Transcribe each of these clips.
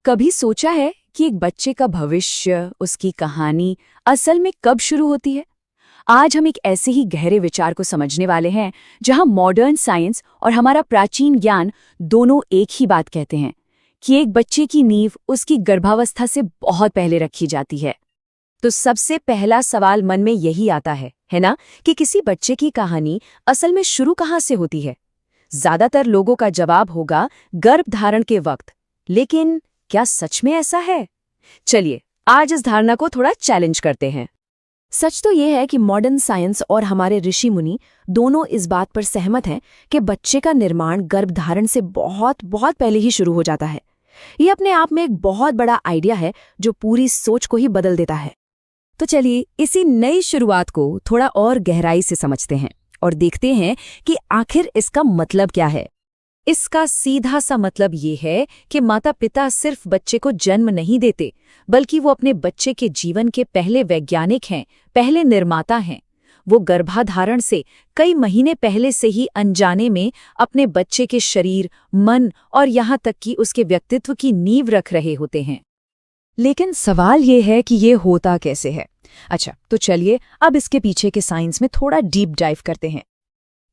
कभी सोचा है कि एक बच्चे का भविष्य, उसकी कहानी असल में कब शुरू होती है? आज हम एक ऐसे ही गहरे विचार को समझने वाले हैं जहां मॉडर्न साइंस और हमारा प्राचीन ज्ञान दोनों एक ही बात कहते हैं कि एक बच्चे की नींव उसकी गर्भावस्था से बहुत पहले रखी जाती है। तो सबसे पहला सवाल मन में यही आता है ना, कि किसी बच्चे की कहानी असल में शुरू कहाँ से होती है? ज्यादातर लोगों का जवाब होगा गर्भधारण के वक्त। लेकिन क्या सच में ऐसा है? चलिए आज इस धारणा को थोड़ा चैलेंज करते हैं। सच तो ये है कि मॉडर्न साइंस और हमारे ऋषि मुनि दोनों इस बात पर सहमत हैं कि बच्चे का निर्माण गर्भधारण से बहुत बहुत पहले ही शुरू हो जाता है। ये अपने आप में एक बहुत बड़ा आइडिया है जो पूरी सोच को ही बदल देता है। तो चलिए इसी नई शुरुआत को थोड़ा और गहराई से समझते हैं और देखते हैं कि आखिर इसका मतलब क्या है। इसका सीधा सा मतलब ये है कि माता पिता सिर्फ बच्चे को जन्म नहीं देते, बल्कि वो अपने बच्चे के जीवन के पहले वैज्ञानिक हैं, पहले निर्माता हैं। वो गर्भाधारण से कई महीने पहले से ही अनजाने में अपने बच्चे के शरीर, मन और यहाँ तक कि उसके व्यक्तित्व की नींव रख रहे होते हैं। लेकिन सवाल ये है कि ये होता कैसे है? अच्छा, तो चलिए अब इसके पीछे के साइंस में थोड़ा डीप डाइव करते हैं।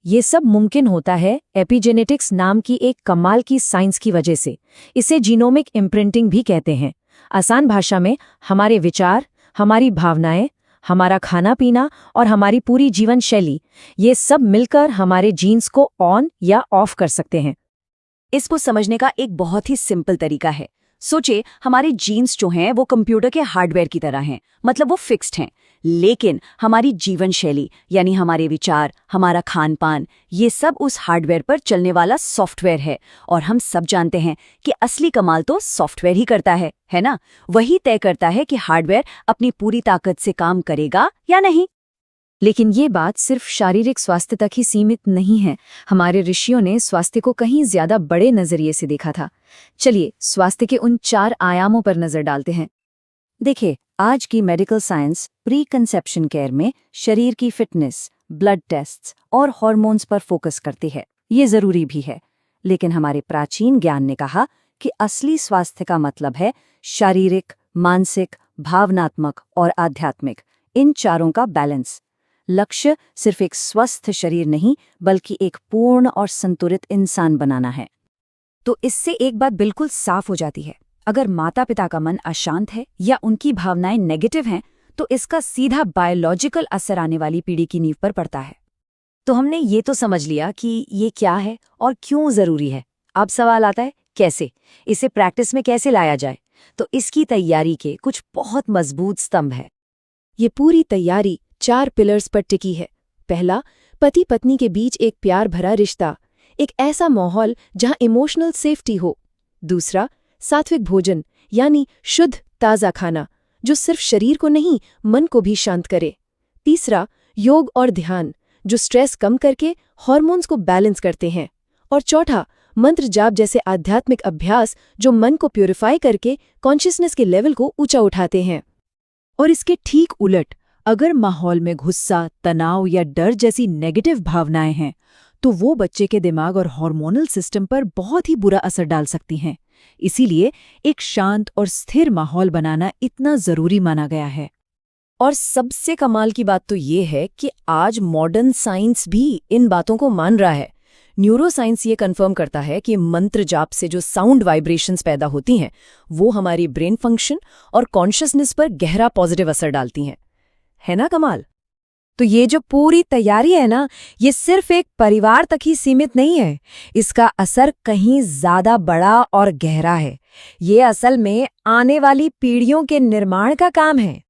ये सब मुमकिन होता है एपिजेनेटिक्स नाम की एक कमाल की साइंस की वजह से। इसे जीनोमिक इम्प्रिंटिंग भी कहते हैं। आसान भाषा में हमारे विचार, हमारी भावनाएं, हमारा खाना पीना और हमारी पूरी जीवन शैली, ये सब मिलकर हमारे जीन्स को ऑन या ऑफ कर सकते हैं। इसको समझने का एक बहुत ही सिंपल तरीका है। सोचिए, हमारे जीन्स जो हैं वो कंप्यूटर के हार्डवेयर की तरह हैं, मतलब वो फिक्स्ड हैं। लेकिन हमारी जीवन शैली यानी हमारे विचार, हमारा खान पान, ये सब उस हार्डवेयर पर चलने वाला सॉफ्टवेयर है। और हम सब जानते हैं कि असली कमाल तो सॉफ्टवेयर ही करता है ना? वही तय करता है कि हार्डवेयर अपनी पूरी ताकत से काम करेगा या नहीं। लेकिन ये बात सिर्फ शारीरिक स्वास्थ्य तक ही सीमित नहीं है। हमारे ऋषियों ने स्वास्थ्य को कहीं ज्यादा बड़े नजरिए से देखा था। चलिए स्वास्थ्य के उन 4 आयामों पर नजर डालते हैं। देखिए, आज की medical science pre conception care में शरीर की फिटनेस, ब्लड टेस्ट्स और हार्मोन्स पर फोकस करती है। ये जरूरी भी है, लेकिन हमारे प्राचीन ज्ञान ने कहा कि असली स्वास्थ्य का मतलब है शारीरिक, मानसिक, भावनात्मक और आध्यात्मिक, इन चारों का बैलेंस। लक्ष्य सिर्फ एक स्वस्थ शरीर नहीं, बल्कि एक पूर्ण और संतुलित इंसान बनाना है। तो इससे एक बात बिल्कुल साफ हो जाती है, अगर माता पिता का मन अशांत है या उनकी भावनाएं नेगेटिव हैं, तो इसका सीधा बायोलॉजिकल असर आने वाली पीढ़ी की नींव पर पड़ता है। तो हमने ये तो समझ लिया कि ये क्या है और क्यों जरूरी है। अब सवाल आता है कैसे, इसे प्रैक्टिस में कैसे लाया जाए? तो इसकी तैयारी के कुछ बहुत मजबूत स्तंभ है। ये पूरी तैयारी 4 पिलर्स पर टिकी है। पहला, पति पत्नी के बीच एक प्यार भरा रिश्ता, एक ऐसा माहौल जहां इमोशनल सेफ्टी हो। दूसरा, सात्विक भोजन यानी शुद्ध ताज़ा खाना जो सिर्फ शरीर को नहीं मन को भी शांत करे। तीसरा, योग और ध्यान जो स्ट्रेस कम करके हार्मोन्स को बैलेंस करते हैं। और चौथा, मंत्र जाप जैसे आध्यात्मिक अभ्यास जो मन को प्यूरिफाई करके कॉन्शियसनेस के लेवल को ऊंचा उठाते हैं। और इसके ठीक उलट, अगर माहौल में गुस्सा, तनाव या डर जैसी नेगेटिव भावनाएं हैं, तो वो बच्चे के दिमाग और हार्मोनल सिस्टम पर बहुत ही बुरा असर डाल सकती हैं। इसीलिए एक शांत और स्थिर माहौल बनाना इतना जरूरी माना गया है। और सबसे कमाल की बात तो ये है कि आज मॉडर्न साइंस भी इन बातों को मान रहा है। न्यूरोसाइंस ये कंफर्म करता है कि मंत्र जाप से जो साउंड वाइब्रेशंस पैदा होती हैं, वो हमारी ब्रेन फंक्शन और कॉन्शियसनेस पर गहरा पॉजिटिव असर डालती हैं। है ना कमाल? तो ये जो पूरी तैयारी है ना, ये सिर्फ एक परिवार तक ही सीमित नहीं है। इसका असर कहीं ज्यादा बड़ा और गहरा है। ये असल में आने वाली पीढ़ियों के निर्माण का काम है।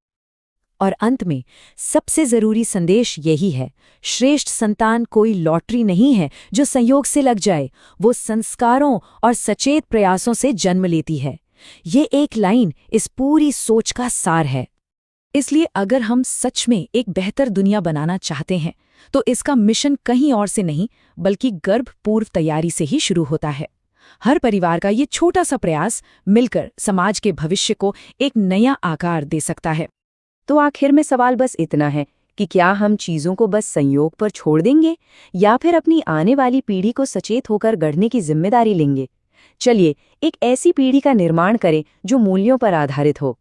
और अंत में सबसे जरूरी संदेश यही है, श्रेष्ठ संतान कोई लॉटरी नहीं है जो संयोग से लग जाए। वो संस्कारों और सचेत प्रयासों से जन्म लेती है। ये एक लाइन इस पूरी सोच का सार है। इसलिए अगर हम सच में एक बेहतर दुनिया बनाना चाहते हैं, तो इसका मिशन कहीं और से नहीं, बल्कि गर्भ पूर्व तैयारी से ही शुरू होता है। हर परिवार का ये छोटा सा प्रयास मिलकर समाज के भविष्य को एक नया आकार दे सकता है। तो आखिर में सवाल बस इतना है कि क्या हम चीज़ों को बस संयोग पर छोड़ देंगे या फिर अपनी आने वाली पीढ़ी को सचेत होकर गढ़ने की जिम्मेदारी लेंगे? चलिए एक ऐसी पीढ़ी का निर्माण करें जो मूल्यों पर आधारित हो,